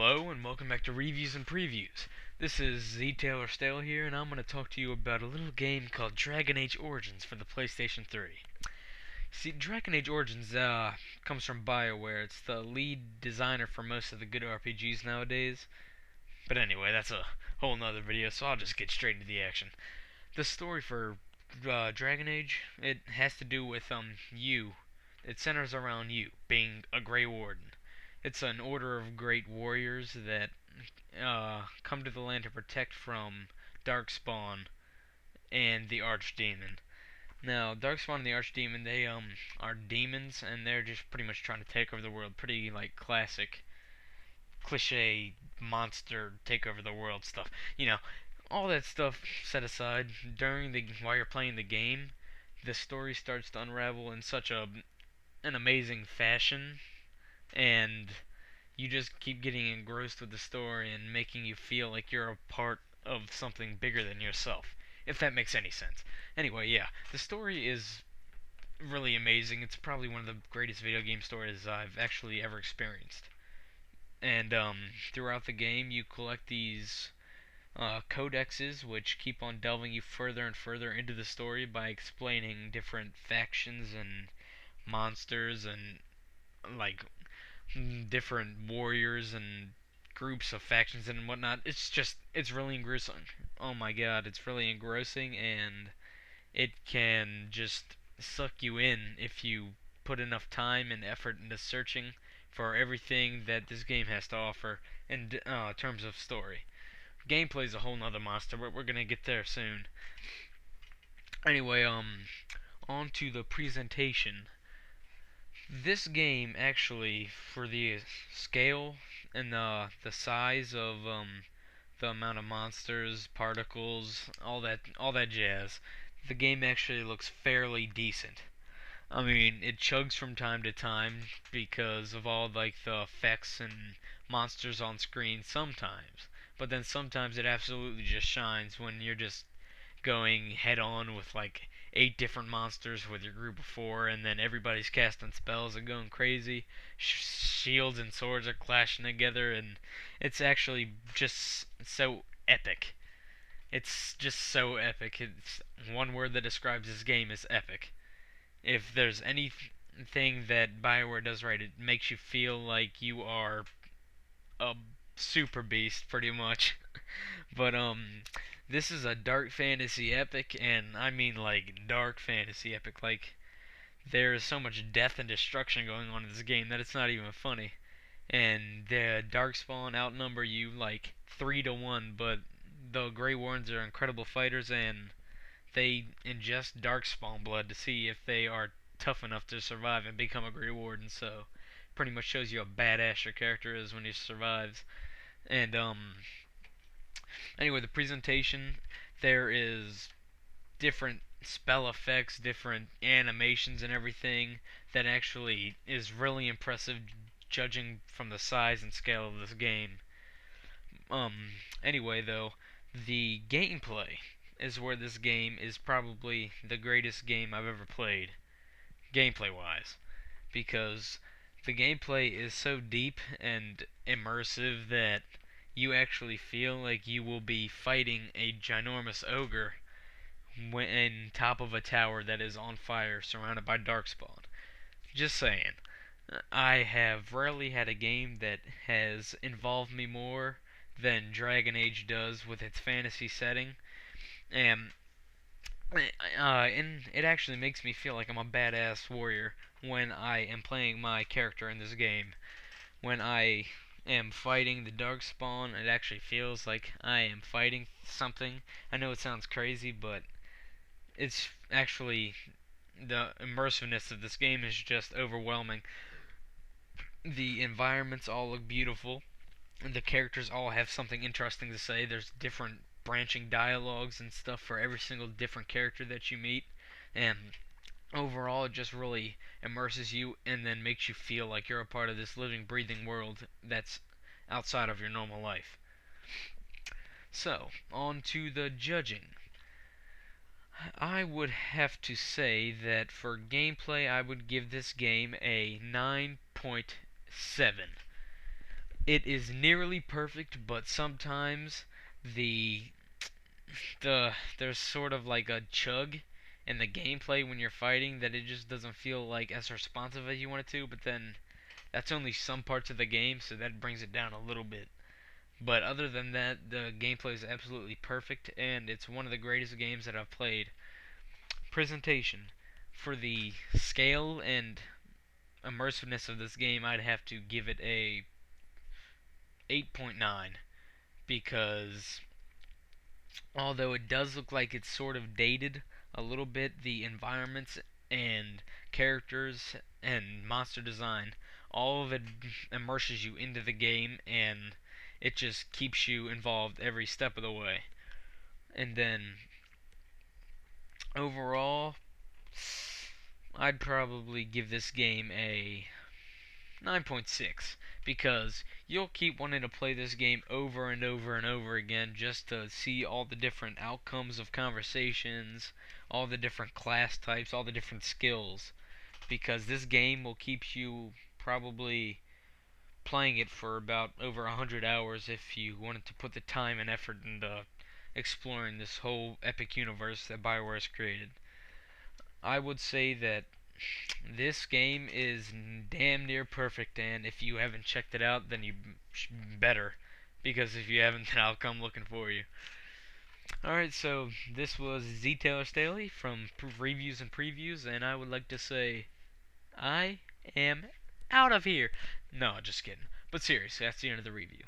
Hello and welcome back to Reviews and Previews. This is zTaylorStaley here, and I'm going to talk to you about a little game called Dragon Age Origins for the PlayStation 3. See, Dragon Age Origins comes from BioWare. It's the lead designer for most of the good RPGs nowadays. But anyway, that's a whole nother video, so I'll just get straight into the action. The story for Dragon Age, it has to do with you. It centers around you being a Grey Warden. It's an order of great warriors that come to the land to protect from Darkspawn and the Archdemon. Now, Darkspawn and the Archdemon, they are demons, and they're just pretty much trying to take over the world. Pretty like classic, cliche monster take over the world stuff. You know, all that stuff set aside. While you're playing the game, the story starts to unravel in such an amazing fashion, and you just keep getting engrossed with the story and making you feel like you're a part of something bigger than yourself, if that makes any sense. Anyway, yeah, the story is really amazing. It's probably one of the greatest video game stories I've actually ever experienced. And throughout the game, you collect these codexes, which keep on delving you further and further into the story by explaining different factions and monsters and like different warriors and groups of factions and whatnot. It's really engrossing. Oh my god, it's really engrossing, and it can just suck you in if you put enough time and effort into searching for everything that this game has to offer in terms of story. Gameplay is a whole nother monster, but we're gonna get there soon. Anyway, on to the presentation. This game actually, for the scale and the size of the amount of monsters, particles, all that jazz, the game actually looks fairly decent. I mean, it chugs from time to time because of all like the effects and monsters on screen sometimes, but then sometimes it absolutely just shines when you're just going head on with like 8 different monsters with your group of 4, and then everybody's casting spells and going crazy. Shields and swords are clashing together, and it's actually just so epic. It's just so epic. It's one word that describes this game is epic. If there's anything that BioWare does right, it makes you feel like you are a super beast, pretty much. But this is a dark fantasy epic, and I mean like dark fantasy epic. Like there's so much death and destruction going on in this game that it's not even funny. And the Darkspawn outnumber you like 3 to 1, but the Grey Wardens are incredible fighters, and they ingest Darkspawn blood to see if they are tough enough to survive and become a Grey Warden. So pretty much shows you how badass your character is when he survives. And anyway, the presentation, there is different spell effects, different animations and everything that actually is really impressive judging from the size and scale of this game. Anyway though, the gameplay is where this game is probably the greatest game I've ever played, gameplay wise, because the gameplay is so deep and immersive that you actually feel like you will be fighting a ginormous ogre in top of a tower that is on fire, surrounded by Darkspawn. Just saying. I have rarely had a game that has involved me more than Dragon Age does with its fantasy setting, and it actually makes me feel like I'm a badass warrior when I am playing my character in this game. When I am fighting the Darkspawn, it actually feels like I am fighting something. I know it sounds crazy, but it's actually, the immersiveness of this game is just overwhelming. The environments all look beautiful, and the characters all have something interesting to say. There's different branching dialogues and stuff for every single different character that you meet, and overall it just really immerses you and then makes you feel like you're a part of this living, breathing world that's outside of your normal life. So, on to the judging. I would have to say that for gameplay, I would give this game a 9.7. It is nearly perfect, but sometimes the there's sort of like a chug in the gameplay when you're fighting that it just doesn't feel like as responsive as you want it to, but then that's only some parts of the game, so that brings it down a little bit. But other than that, the gameplay is absolutely perfect, and it's one of the greatest games that I've played. Presentation. For the scale and immersiveness of this game, I'd have to give it a 8.9 because although it does look like it's sort of dated a little bit, the environments and characters and monster design, all of it immerses you into the game and it just keeps you involved every step of the way. And then overall, I'd probably give this game a 9.6 because you'll keep wanting to play this game over and over and over again just to see all the different outcomes of conversations, all the different class types, all the different skills, because this game will keep you probably playing it for about over 100 hours if you wanted to put the time and effort into exploring this whole epic universe that BioWare has created. I would say that this game is damn near perfect, and if you haven't checked it out, then you better, because if you haven't, then I'll come looking for you. Alright, so this was zTaylorStaley from Reviews and Previews, and I would like to say, I am out of here. No, just kidding. But seriously, that's the end of the review.